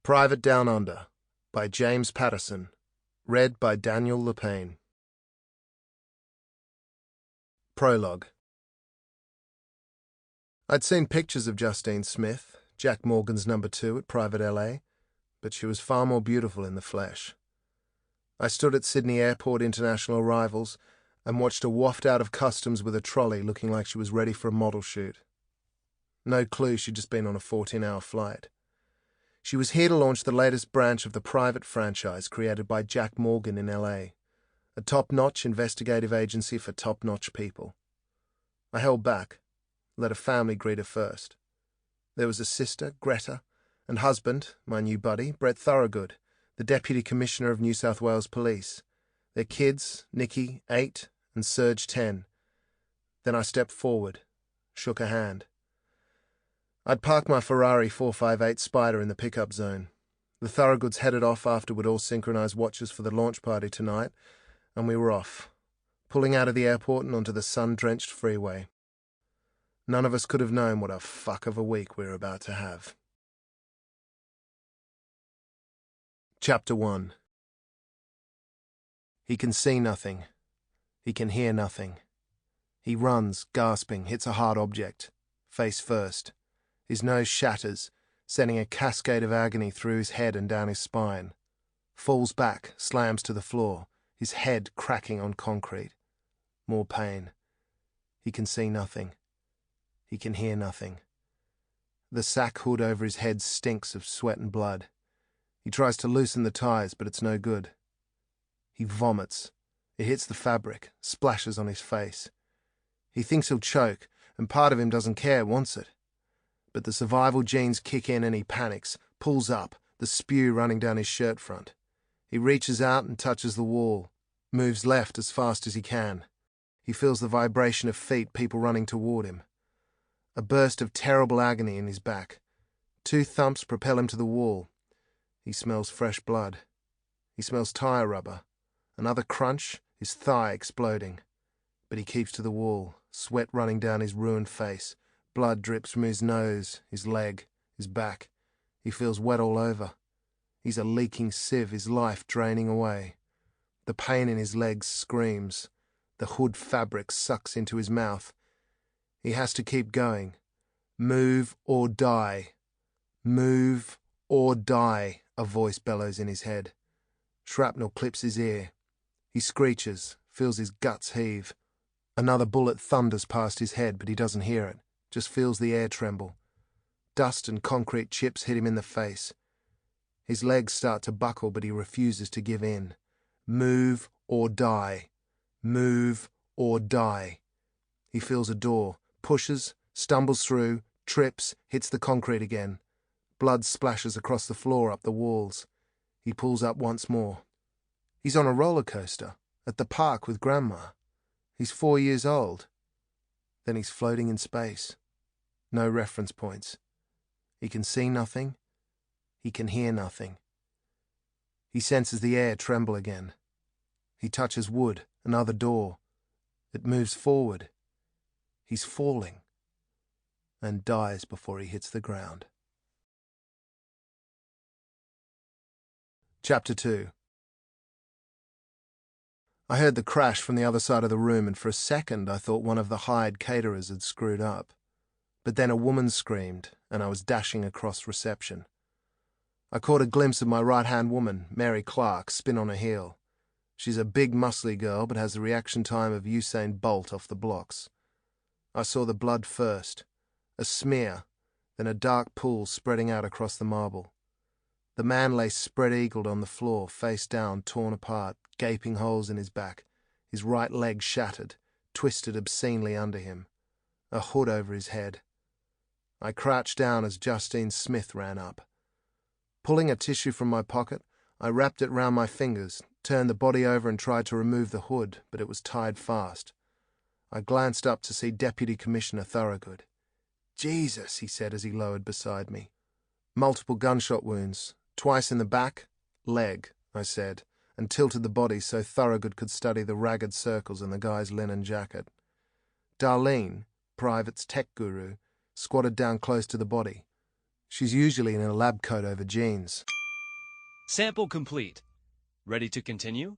Private Down Under by James Patterson. Read by Daniel Lapaine. Prologue. I'd seen pictures of Justine Smith, Jack Morgan's number 2 at Private LA, but she was far more beautiful in the flesh. I stood at Sydney Airport international arrivals and watched her waft out of customs with a trolley looking like she was ready for a model shoot. No clue she'd just been on a 14-hour flight. She was here to launch the latest branch of the private franchise created by Jack Morgan in LA, a top-notch investigative agency for top-notch people. I held back, let a family greet her first. There was a sister, Greta, and husband, my new buddy, Brett Thorogood, the Deputy Commissioner of New South Wales Police, their kids, Nikki, 8, and Serge, 10. Then I stepped forward, shook her hand. I'd parked my Ferrari 458 Spider in the pickup zone. The Thorogoods headed off after we'd all synchronized watches for the launch party tonight, and we were off, pulling out of the airport and onto the sun-drenched freeway. None of us could have known what a fuck of a week we were about to have. Chapter 1. He can see nothing. He can hear nothing. He runs, gasping, hits a hard object, face first. His nose shatters, sending a cascade of agony through his head and down his spine. Falls back, slams to the floor, his head cracking on concrete. More pain. He can see nothing. He can hear nothing. The sack hood over his head stinks of sweat and blood. He tries to loosen the ties, but it's no good. He vomits. It hits the fabric, splashes on his face. He thinks he'll choke, and part of him doesn't care, wants it. But the survival genes kick in and he panics, pulls up, the spew running down his shirt front. He reaches out and touches the wall, moves left as fast as he can. He feels the vibration of feet, people running toward him. A burst of terrible agony in his back. 2 thumps propel him to the wall. He smells fresh blood. He smells tire rubber. Another crunch, his thigh exploding. But he keeps to the wall, sweat running down his ruined face. Blood drips from his nose, his leg, his back. He feels wet all over. He's a leaking sieve, his life draining away. The pain in his legs screams. The hood fabric sucks into his mouth. He has to keep going. Move or die. Move or die, a voice bellows in his head. Shrapnel clips his ear. He screeches, feels his guts heave. Another bullet thunders past his head, but he doesn't hear it. Just feels the air tremble. Dust and concrete chips hit him in the face. His legs start to buckle, but he refuses to give in. Move or die. Move or die. He feels a door, pushes, stumbles through, trips, hits the concrete again. Blood splashes across the floor up the walls. He pulls up once more. He's on a roller coaster, at the park with Grandma. He's 4 years old. Then he's floating in space. No reference points. He can see nothing. He can hear nothing. He senses the air tremble again. He touches wood, another door. It moves forward. He's falling. And dies before he hits the ground. Chapter 2. I heard the crash from the other side of the room, and for a second I thought one of the hired caterers had screwed up. But then a woman screamed, and I was dashing across reception. I caught a glimpse of my right-hand woman, Mary Clark, spin on her heel. She's a big, muscly girl, but has the reaction time of Usain Bolt off the blocks. I saw the blood first, a smear, then a dark pool spreading out across the marble. The man lay spread-eagled on the floor, face down, torn apart, gaping holes in his back, his right leg shattered, twisted obscenely under him, a hood over his head. I crouched down as Justine Smith ran up. Pulling a tissue from my pocket, I wrapped it round my fingers, turned the body over and tried to remove the hood, but it was tied fast. I glanced up to see Deputy Commissioner Thorogood. "Jesus," he said as he lowered beside me. "Multiple gunshot wounds, twice in the back, leg," I said, and tilted the body so Thorogood could study the ragged circles in the guy's linen jacket. Darlene, Private's tech guru, squatted down close to the body. She's usually in a lab coat over jeans. Sample complete. Ready to continue?